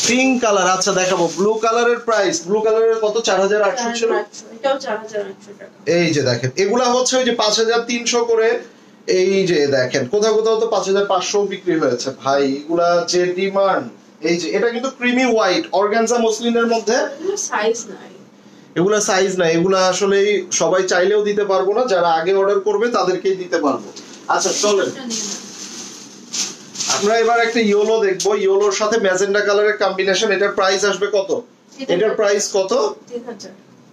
Pink colour. আচ্ছা দেখাবো ব্লু কালারের প্রাইস। ব্লু কালারের কত? 4800 ছিল, এটাও 4800 টাকা। এই যে দেখেন এগুলা হচ্ছে ওই যে 5300 করে। এই যে দেখেন কোথাও কোথাও তো 5500 বিক্রি হয়েছে ভাই, এগুলা যে ডিমান্ড। এই যে এটা কিন্তু ক্রিমি হোয়াইট অর্গানজা মসলিনের মধ্যে, সাইজ নাই, এগুলা সাইজ নাই, এগুলা আসলে সবাই চাইলেও দিতে পারবো না, যারা আগে অর্ডার করবে তাদেরকেই দিতে পারবো। আচ্ছা চলেন আমরা এবার একটা ইয়েলো দেখবো, ইয়েলোর সাথে ম্যাজেন্ডা কালারের কম্বিনেশন। এটার প্রাইস আসবে কত? এটার প্রাইস কত?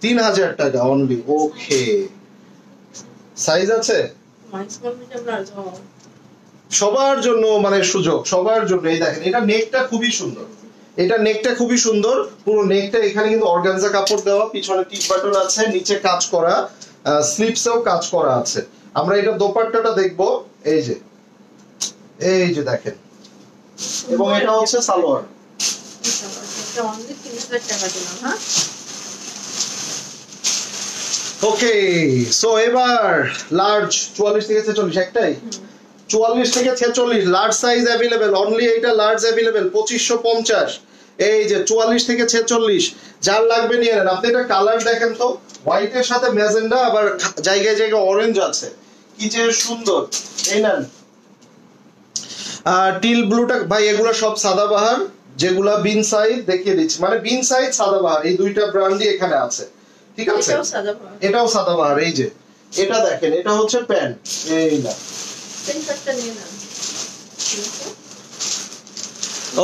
3000 টাকা অনলি। ওকে সাইজ আছে সবার জন্য, মানে সুযোগ সবার জন্য। এই দেখেন এটা নেকটা খুবই সুন্দর, এটা নেকটা খুবই সুন্দর। পুরো নেকটা এখানে কিন্তু অর্গানজা কাপড় দেওয়া, পিছনে টিপ বাটন আছে, নিচে কাজ করা, স্লিপসেও কাজ করা আছে। আমরা এটা দোপাট্টাটা দেখবো। এই যে দেখেন, এবং এটা হচ্ছে সালোয়ার। ওকে সো এবার লার্জ 44 থেকে 46 একটাই, 44 থেকে 46 লার্জ সাইজ अवेलेबल অনলি। এটা লার্জ अवेलेबल 2550। এই যে 44 থেকে 46 যার লাগবে নিয়ে নেন। আপনি এটা কালার দেখেন তো, হোয়াইটের সাথে ম্যাজেন্ডা, আবার জায়গায় জায়গায় অরেঞ্জ আছে, কি যে সুন্দর। এই নেন টিল ব্লুটা ভাই, এগুলো সব সাদাবাহার, যেগুলা বিন সাইড দেখিয়ে দিচ্ছি, মানে বিন সাইড সাদাবাহার এই দুইটা ব্র্যান্ডই এখানে আছে, ঠিক আছে। এটাও সাদাবাহার। এই যে এটা দেখেন, এটা হচ্ছে প্যান্ট। এই না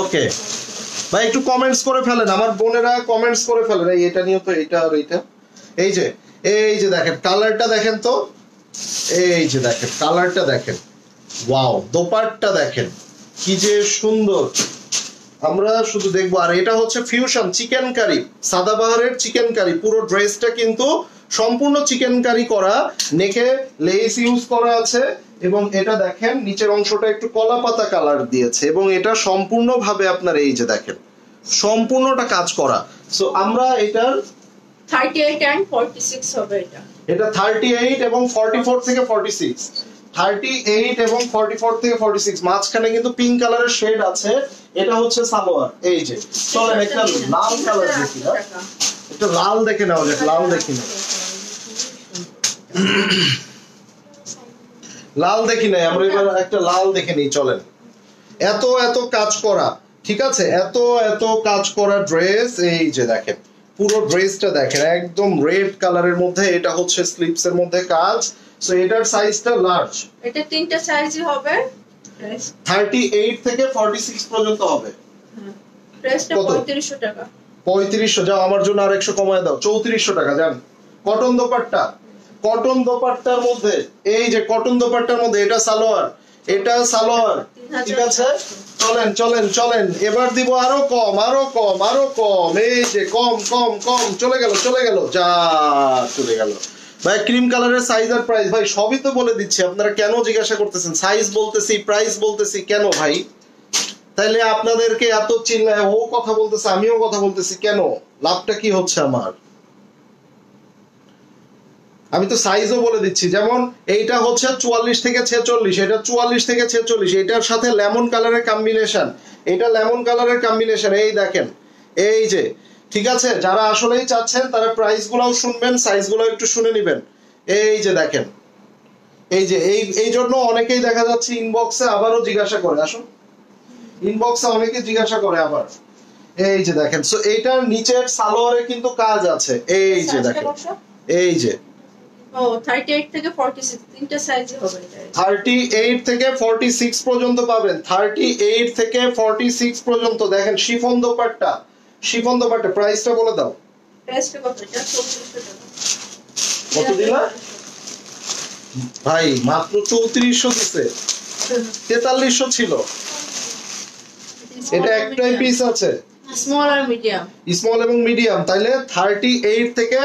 ওকে ভাই একটু কমেন্টস করে ফেলেন, আমার বোনেরা কমেন্টস করে ফেলেন। এই এটা নিয়ে তো এটা আর এইটা। এই যে দেখেন কালারটা দেখেন তো, এই যে দেখেন কালারটা দেখেন, ওয়াও দোপাট্টা দেখেন কি যে সুন্দর। আমরা শুধু দেখবো। আর এটা হচ্ছে ফিউশন চিকেন কারি, সাদাবাহারের চিকেন কারি। পুরো ড্রেসটা কিন্তু সম্পূর্ণ চিকেন কারি করা, নেকে লেস ইউজ করা আছে, এবং এটা দেখেন নিচের অংশটা একটু কলা পাতা কালার দিয়েছে, এবং এটা সম্পূর্ণ ভাবে আপনার এই যে দেখেন সম্পূর্ণটা কাজ করা। সো আমরা এটার 38 and 46 হবে। এটা 38 এবং 44 থেকে 46, 38 এবং 44 থেকে 46 মাঝখানে কিন্তু পিঙ্ক কালারের শেড আছে। এটা হচ্ছে সালোয়ার। এই যে চলেন একটা লাল কালার দেখি না, একটা লাল দেখে নাও, লাল দেখি না, লাল দেখি নাই আমরা, এবার একটা লাল দেখে নিই চলেন। এত কাজ করা, ঠিক আছে, এত কাজ করা ড্রেস। এই যে দেখেন পুরো ড্রেসটা দেখেন একদম রেড কালারের মধ্যে, এটা হচ্ছে স্লিপস এর মধ্যে কাজ। সো এটার সাইজটা লার্জ, এটা তিনটা সাইজই হবে। 38 থেকে 46 পর্যন্ত হবে। প্রাইসটা 3500 টাকা। 3500, যাও আমার জন্য আর 100 কমায় দাও, 3400 টাকা জান। কটন দোপাট্টা, কটন দোপাট্টার মধ্যে, এই যে কটন দোপাট্টার মধ্যে এটা সালোয়ার, এটা সালোয়ার, ঠিক আছে। চলেন চলেন চলেন, এবার দিব আরো কম, আরো কম, আরো কম, এই যে কম কম কম, চলে গেল চলে গেল, যা চলে গেল। ভাই ক্রিম কালারের সাইজ আর প্রাইস ভাই সবই তো বলে দিচ্ছি, আপনারা কেন জিজ্ঞাসা করতেছেন? সাইজ বলতেছি, প্রাইস বলতেছি, কেন ভাই? তাইলে আপনাদেরকে এত চিল্লায় ও কথা বলতেছে, আমিও কথা বলতেছি, কেন? লাভটা কি হচ্ছে আমার? আমি তো সাইজও বলে দিচ্ছি, যেমন এইটা হচ্ছে 44 থেকে 46, এটা 44 থেকে 46, এটার সাথে লেমন কালারের কম্বিনেশন, এটা লেমন কালারের কম্বিনেশন, এই দেখেন, এই যে, ঠিক আছে। যারা আসলেই চাচ্ছেন তারা প্রাইস গুলাও শুনবেন, সাইজ গুলাও একটু শুনে নিবেন। এই যে দেখেন, এই যে এই জন্য অনেকেই দেখা যাচ্ছে ইনবক্সে আবারও জিজ্ঞাসা করে, আসুন ইনবক্সে অনেকে জিজ্ঞাসা করে আবার, এই যে দেখেন। সো এইটার নিচের সালোয়ারে কিন্তু কাজ আছে, এই যে দেখেন, এই যে 38 থেকে 46 তিনটা সাইজই হবে এটা। 38 থেকে 46 পর্যন্ত পাবেন, 38 থেকে 46 পর্যন্ত। দেখেন শিফন দোপাট্টা, শিফন দোপাট্টা, প্রাইসটা বলে দাও। প্রাইসটা কত? এটা 3400 টাকা। কত দিলা ভাই? মাত্র 3400 দিছে, 4300 ছিল। এটা একটাই পিস আছে, স্মল আর মিডিয়াম, স্মল এবং মিডিয়াম। তাইলে 38 থেকে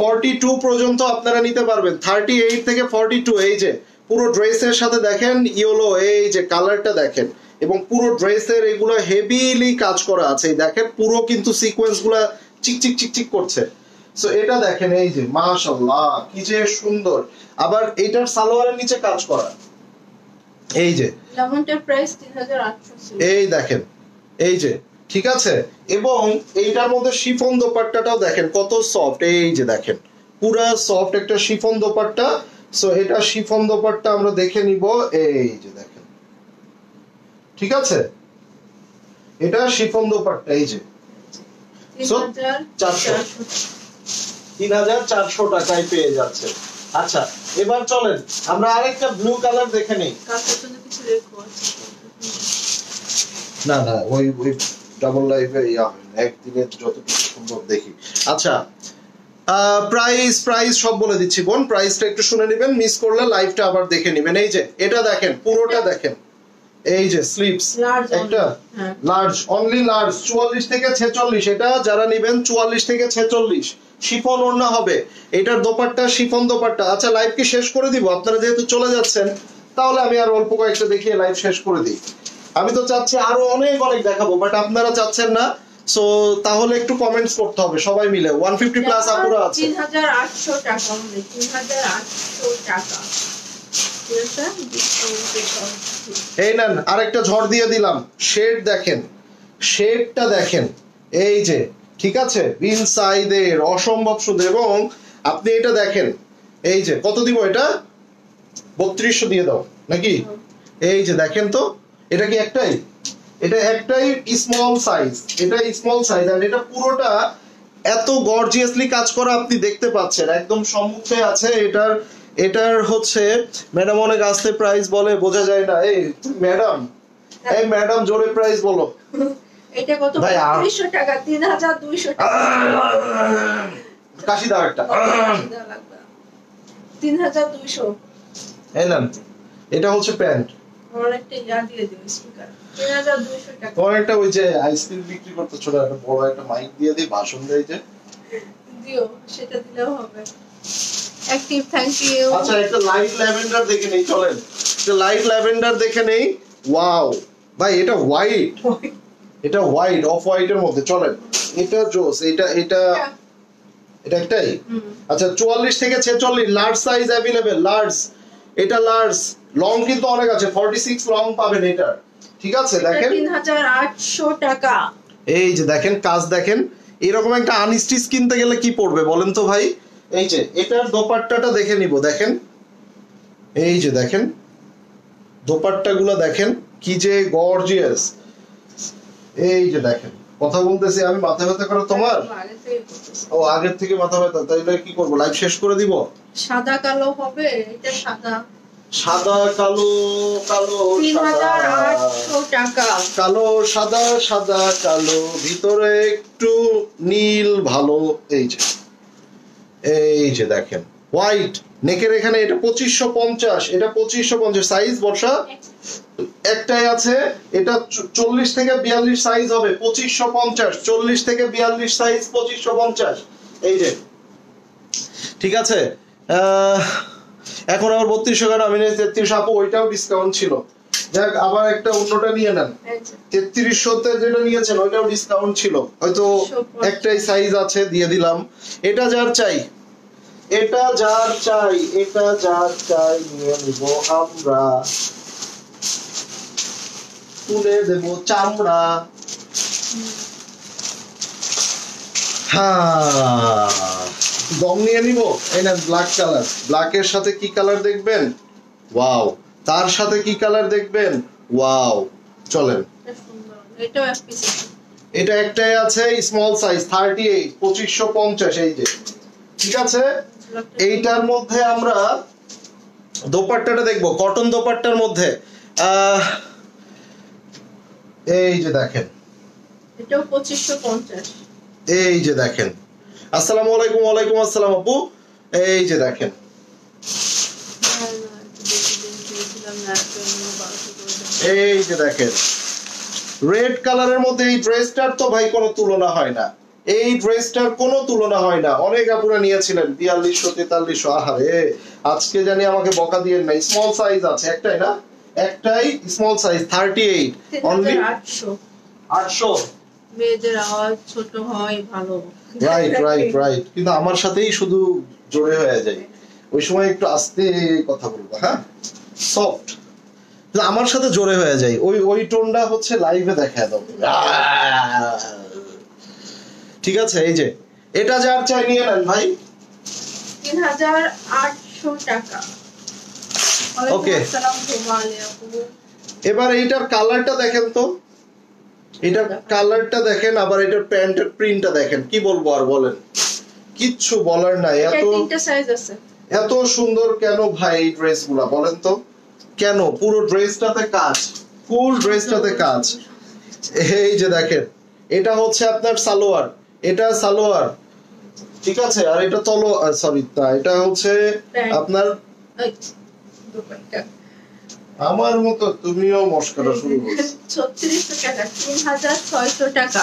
42 পর্যন্ত আপনারা নিতে পারবেন, 38 থেকে 42। এই যে পুরো ড্রেসের সাথে দেখেন ইয়েলো, এই যে কালারটা দেখেন, এবং পুরো ড্রেসের এগুলো হেভিলি কাজ করা আছে, দেখেন পুরো কিন্তু সিকোয়েন্স গুলা চিকচিক চিকচিক করছে। সো এটা দেখেন, এই যে মাশাআল্লাহ কি যে সুন্দর। আবার এটার সালোয়ারের নিচে কাজ করা, এই যে লেমনটার প্রাইস 3800 ছিল। এই দেখেন, এই যে, ঠিক আছে। এবং এইটার মধ্যে শিফন দোপাট্টাটাও দেখেন কত সফট, এই যে দেখেন পুরা সফট একটা শিফন দোপাট্টা। সো এটা শিফন দোপাট্টা আমরা দেখে নিব, এই যে দেখেন, ঠিক আছে, এটা শিফন দোপাট্টা, এই যে 3400 টাকায় পেয়ে যাচ্ছে। আচ্ছা এবার চলেন আমরা আরেকটা ব্লু কালার দেখে নেই। না না, ওই ডাবল লাইফে একদিনে যতটুকু সম্ভব দেখি। আচ্ছা প্রাইস সব বলে দিচ্ছি বোন, প্রাইসটা একটু শুনে নেবেন, মিস করলে লাইভটা আবার দেখে নেবেন। এই যে এটা দেখেন, পুরোটা দেখেন, এই যে স্লিপস একটা লার্জ, অনলি লার্জ, 44 থেকে 46। এটা যারা নেবেন 44 থেকে 46, শিফন ওড়না হবে, এটার দোপাট্টা শিফন দোপাট্টা। আচ্ছা লাইভ কি শেষ করে দিব? আপনারা যেহেতু চলে যাচ্ছেন তাহলে আমি আর অল্প কয়েকটা দেখিয়ে লাইভ শেষ করে দিই। আমি তো চাচ্ছি আরো অনেক অনেক দেখাবো, বাট আপনারা চাচ্ছেন না, সো তাহলে একটু কমেন্টস করতে হবে সবাই মিলে। 150 প্লাস আপুরা আছে। 3800 টাকা, 3800 টাকা। এই নেন আরেকটা ঝড় দিয়ে দিলাম, শেড দেখেন, শেডটা দেখেন, এই যে, ঠিক আছে, বিন সাইদের অসম্ভব সুন্দর। এবং আপনি এটা দেখেন, এই যে কত দিব এটা? 3200 দিয়ে দাও নাকি? এই যে দেখেন তো, এটা কি একটাই? এটা একটাই স্মল সাইজ, এটা স্মল সাইজ। আর এটা পুরোটা এত গর্জিয়াসলি কাজ করা আপনি দেখতে পাচ্ছেন, একদম সম্মুখে আছে। এটার হচ্ছে ম্যাডাম অনেক আস্তে প্রাইস বলে, বোঝা যায় না। এই ম্যাডাম, এই ম্যাডাম জোরে প্রাইস বলো। এটা কত? 3200 টাকা, 3200 টাকা। কাশি দাও একটা, 3200। এই নেন, এটা হচ্ছে প্যান্ট। অনেকটা ইয়া দিয়ে দিও স্পিকার, 3200 টাকা। অনেকটা ওই যে আইসক্রিম বিক্রি করতে ছোট একটা বড় একটা মাইক দিয়ে দিই, ভাষণ দেয় যে, দিও, সেটা দিলেও হবে। Active, thank you. আচ্ছা একটা লাইট ল্যাভেন্ডার দেখে নেই, চলেন একটা লাইট ল্যাভেন্ডার দেখে নেই। ওয়াও ভাই, এটা হোয়াইট, এটা হোয়াইট, অফ হোয়াইটের মধ্যে। চলেন এটা জোস, এটা একটাই। আচ্ছা 44 থেকে 46 লার্জ সাইজ अवेलेबल, লার্জ, এটা লার্জ। লং কিন্তু অনেক আছে, 46 লং পাবেন এটা, ঠিক আছে। দেখেন 3800 টাকা। এই যে দেখেন কাজ দেখেন, এরকম একটা আনস্টিচ কিনতে গেলে কি পড়বে বলেন তো ভাই। এই যে এটার দোপাট্টাটা দেখে নিব, দেখেন, এই যে দেখেন দোপাট্টাগুলো দেখেন কি যে গর্জিয়াস। এই যে দেখেন, কথা বলতেছি আমি, মাথা ব্যথা করে তোমার? ও আগের থেকে মাথা ব্যথা, তাইলে কি করবো, লাইভ শেষ করে দিব? সাদা কালো হবে, এটা সাদা সাদা কালো, কালো 3800 টাকা। কালো সাদা, সাদা কালো, ভিতরে একটু নীল ভালো। এই যে দেখেন হোয়াইট নেকের এখানে, এটা 2550, এটা 2550 সাইজ। বর্ষা একটাই আছে, এটা 40 থেকে 42 সাইজ হবে 2550, 40 থেকে 42 সাইজ 2550। এই যে ঠিক আছে। এখন আবার 3200 কেন, আমি 3300 আপু, ওইটাও ডিসকাউন্ট ছিল। যাক আবার একটা অন্যটা নিয়ে নেন, 3300 যেটা নিয়েছেন ওইটাও ডিসকাউন্ট ছিল, হয়তো একটাই সাইজ আছে দিয়ে দিলাম। এটা যার চাই, এটা যার চাই, এটা যার চাই নিয়ে নিব আমরা, তুলে দেব চামড়া। হ্যাঁ দম নিয়ে নিব। এই না ব্ল্যাক কালার, ব্ল্যাকের সাথে কি কালার দেখবেন, ওয়াও, তার সাথে কি কালার দেখবেন, ওয়াও। চলেন, এটাও এক পিস, এটা একটাই আছে স্মল সাইজ 38, 2550। এই যে ঠিক আছে। এইটার মধ্যে আমরা দোপাট্টাটা দেখবো, কটন দোপাট্টার মধ্যে। এই যে দেখেন, এটাও 2550। এই যে দেখেন, আসসালামু আলাইকুম। ওয়ালাইকুম আসসালাম আপু। এই যে দেখেন, এই যে দেখেন রেড কালারের মধ্যে এই ড্রেসটার তো ভাই কোনো তুলনা হয় না, এই ড্রেসটার কোনো তুলনা হয় না। অনেক আপুরা নিয়েছিলেন 4200 4300। আহারে আজকে জানি আমাকে বকা দিয়ে নাই। স্মল সাইজ আছে একটাই না, একটাই স্মল সাইজ 38, অনলি 800। মেয়েদের আওয়াজ ছোট হয় ভালো, রাইট রাইট রাইট, কিন্তু আমার সাথেই শুধু জোরে হয়ে যায়, ওই সময় একটু আস্তে কথা বলবো। হ্যাঁ সফট, আমার সাথে জোরে হয়ে যায়, ওই টোনটা হচ্ছে লাইভে দেখা দাও। ঠিক আছে। এই যে এটা যার চাই নিয়ে নেন ভাই, 3800 টাকা। ওকে, এবার এইটার কালারটা দেখেন তো, এটার কালারটা দেখেন, আবার এটার প্যান্টের প্রিন্টটা দেখেন, কি বলবো আর বলেন, কিচ্ছু বলার নাই। এত সুন্দর কেন ভাই এই ড্রেসগুলা, বলেন তো কেন? পুরো ড্রেসটাতে কাজ, ফুল ড্রেসটাতে কাজ। এই যে দেখেন, এটা হচ্ছে আপনার সালোয়ার, এটা সালোয়ার, ঠিক আছে, আর এটা সরি, এটা হচ্ছে আপনার। আমার মতো তুমিও মস্করা শুরু করছো। 3600 টাকা, 3600 টাকা।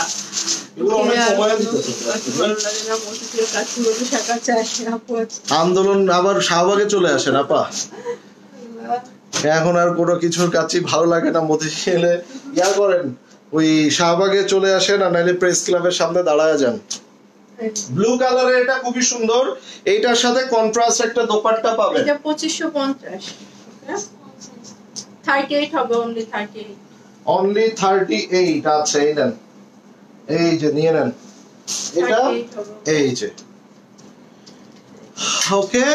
আন্দোলন আবার শাহবাগে চলে আসেন আপা, এখন আর কোনো কিছুর কাছে ভালো লাগে না, মতিঝিলে ইয়া করেন, ওই শাহবাগে চলে আসেন, আর নাইলে প্রেস ক্লাবের সামনে দাঁড়ায় যান। ব্লু কালারের এটা খুবই সুন্দর, এইটার সাথে কন্ট্রাস্ট একটা দোপাট্টা পাবেন। এটা 2550, 38 হবে, অনলি 38, অনলি 38 আছে। এই নেন, এই যে নিয়ে নেন এটা, এই যে ওকে।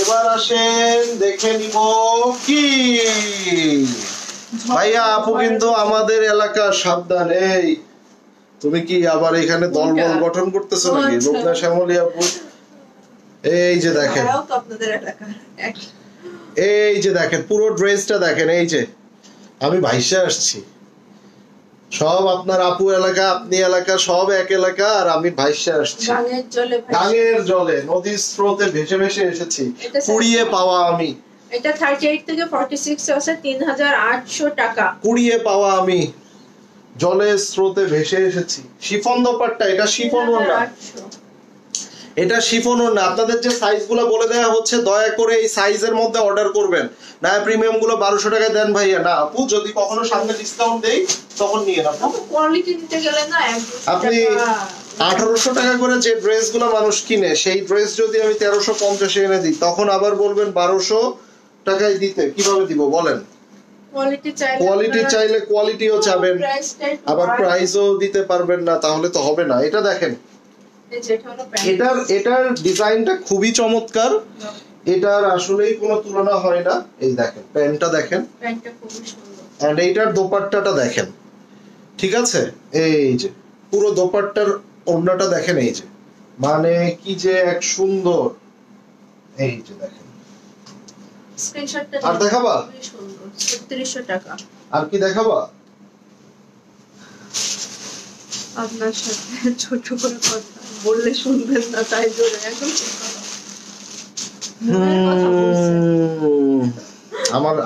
এবার আসেন দেখে নিব কি ভাইয়া আপু, কিন্তু আমাদের এলাকা সাবধান। এই তুমি কি আবার এখানে দলবল গঠন করতেছো নাকি, লোকনা শ্যামলী আপু? এই যে দেখেন, এই যে দেখেন পুরো ড্রেসটা দেখেন। এই যে আমি ভাইসা আসছি, সব আপনার আপু এলাকা, আপনি এলাকা, সব এক এলাকা, আর আমি ভাইসা আসছি গাঙের জলে, নদীর স্রোতে ভেসে ভেসে এসেছি, কুড়িয়ে পাওয়া আমি। এটা 38 থেকে 46 আছে, 3800 টাকা। কুড়িয়ে পাওয়া আমি, জলের স্রোতে ভেসে এসেছি। শিফন দোপাট্টা, এটা শিফনও না, এটা শিফনও না। আপনাদের যে সাইজগুলো বলে দেওয়া হচ্ছে, দয়া করে এই সাইজের মধ্যে অর্ডার করবেন, না প্রিমিয়াম গুলো 1200 টাকায় দেন ভাইয়া। না আপু, যদি কখনো সামনে ডিসকাউন্ট দেই তখন নিয়ে নেন। কোয়ালিটি নিতে গেলে না আপনি 1800 টাকা করে যে ড্রেসগুলো মানুষ কিনে, সেই ড্রেস যদি আমি 1350 এনে দিই, তখন আবার বলবেন 1200 টাকায় দিতে। কিভাবে দিব বলেন? কোয়ালিটি চাইলে কোয়ালিটিও চাবেন, আবার প্রাইসও দিতে পারবেন না, তাহলে তো হবে না। এটা দেখেন, এটার ডিজাইনটা খুবই চমৎকার, এটার আসলেই কোনো তুলনা হয় না। এই দেখেন প্যান্টটা দেখেন, প্যান্টটা খুবই সুন্দর, এন্ড এইটার দোপাট্টাটা দেখেন, ঠিক আছে। এই যে পুরো দোপাট্টার ওড়নাটা দেখেন, এই যে মানে কি যে এক সুন্দর, এই যে দেখেন স্ক্রিনশটটা আর দেখাবা? খুবই সুন্দর 3600 টাকা। আর কি দেখাবা? আপনার সাথে ছোট করে কথা বললে শুনবেন না, তাই জোরে একদম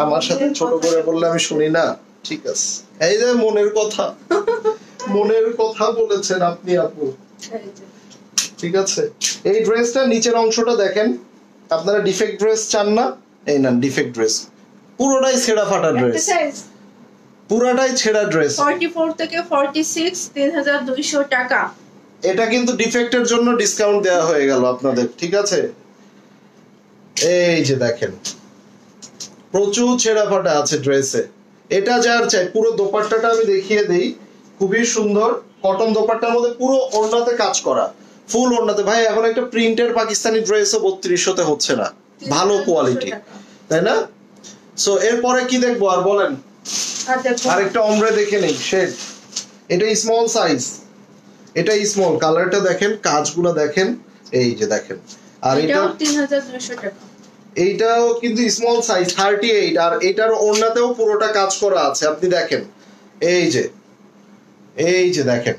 আমার সাথে ছোট করে বললে আমি শুনি না, ঠিক আছে। এই যে মনের কথা, মনের কথা বলেছেন আপনি আপু, ঠিক আছে। এই ড্রেসটা নিচের অংশটা দেখেন, আপনারা ডিফেক্ট ড্রেস চান না, এই না ডিফেক্ট ড্রেস, পুরোটাই ছেঁড়া ফাটা ড্রেস, পুরোটাই ছেঁড়া ড্রেস। 44 থেকে 46 3200 টাকা। এটা কিন্তু ডিফেক্টের জন্য ডিসকাউন্ট দেওয়া হয়ে গেল আপনাদের, ঠিক আছে। এই যে দেখেন প্রচুর ছেঁড়া ফাটা আছে ড্রেসে, এটা যার চাই। পুরো দোপাট্টাটা আমি দেখিয়ে দেই, খুবই সুন্দর কটন দোপাট্টার মধ্যে পুরো ওড়নাতে কাজ করা, ফুল ওড়নাতে। ভাই এখন একটা প্রিন্টের পাকিস্তানি ড্রেসও 3200-তে হচ্ছে না, ভালো কোয়ালিটি, তাই না? সো এরপরে কি দেখবো আর বলেন? আরেকটা ombre দেখে নেই, শেড। এটা স্মল সাইজ, এটা স্মল, কালারটা দেখেন, কাজগুলো দেখেন, এই যে দেখেন। আর এটাও 3200 টাকা। এইটাও কিন্তু স্মল সাইজ 38, আর এটার ওড়নাতেও পুরোটা কাজ করা আছে, আপনি দেখেন, এই যে দেখেন,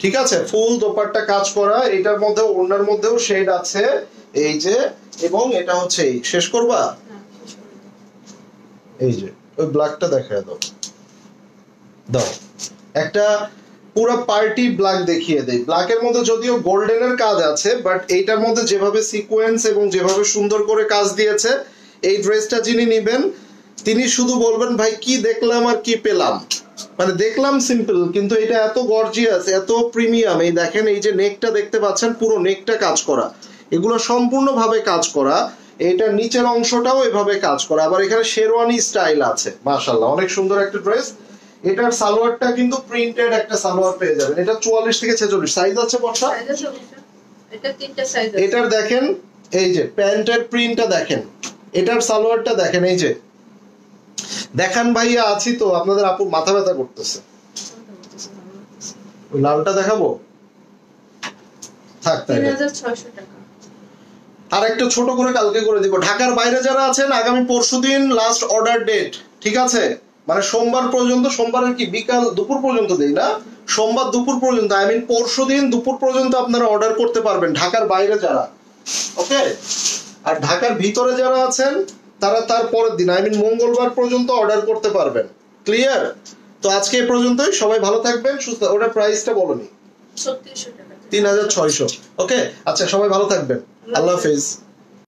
ঠিক আছে। ফুল দোপাট্টা কাজ করা, এটার মধ্যে ওড়নার মধ্যেও শেড আছে, এই যে। এবং এটা হচ্ছে এই শেষ করবা, এই যে ওই ব্ল্যাকটা দেখায় দাও, দাও একটা পুরো পার্টি ব্ল্যাক দেখিয়ে দেই। ব্ল্যাকের মধ্যে যদিও গোল্ডেনের কাজ আছে, বাট এইটার মধ্যে যেভাবে সিকোয়েন্স এবং যেভাবে সুন্দর করে কাজ দিয়েছে, এই ড্রেসটা যিনি নেবেন তিনি শুধু বলবেন ভাই কি দেখলাম আর কি পেলাম। মানে দেখলাম সিম্পল, কিন্তু এটা এত গর্জিয়াস, এত প্রিমিয়াম। এই দেখেন, এই যে নেকটা দেখতে পাচ্ছেন, পুরো নেকটা কাজ করা, এগুলো সম্পূর্ণভাবে কাজ করা। এইটার নিচের অংশটাও এভাবে কাজ করা, আবার এখানে শেরওয়ানি স্টাইল আছে, মাশাআল্লাহ অনেক সুন্দর একটা ড্রেস। এটার সালোয়ারটা কিন্তু প্রিন্টেড একটা সালোয়ার পেয়ে যাবেন। এটা 44 থেকে 46 সাইজ আছে বর্ষা, এটা তিনটা সাইজ আছে। এটার দেখেন এই যে প্যান্টের প্রিন্টটা দেখেন, এটার সালোয়ারটা দেখেন, এই যে দেখান ভাইয়া, আছি তো, আপনাদের আপু মাথা ব্যথা করতেছে। ওই লালটা দেখাবো, থাক তাই 3600 টাকা। আর একটা ছোট করে কালকে করে দিব। ঢাকার বাইরে যারা আছেন, আগামী পরশুদিন লাস্ট অর্ডার ডেট, ঠিক আছে। মানে সোমবার পর্যন্ত, সোমবারের কি বিকাল দুপুর পর্যন্ত দেই না, সোমবার দুপুর পর্যন্ত, আই মিন পরশুদিন দুপুর পর্যন্ত আপনারা অর্ডার করতে পারবেন ঢাকার বাইরে যারা, ওকে। আর ঢাকার ভিতরে যারা আছেন তারা তার পরের দিন, আই মিন মঙ্গলবার পর্যন্ত অর্ডার করতে পারবেন, ক্লিয়ার? তো আজকে এই পর্যন্তই, সবাই ভালো থাকবেন, সুস্থ। ওটার প্রাইসটা বলনি, 3600 টাকা, 3600, ওকে। আচ্ছা সবাই ভালো থাকবেন, আল্লাহ হাফেজ।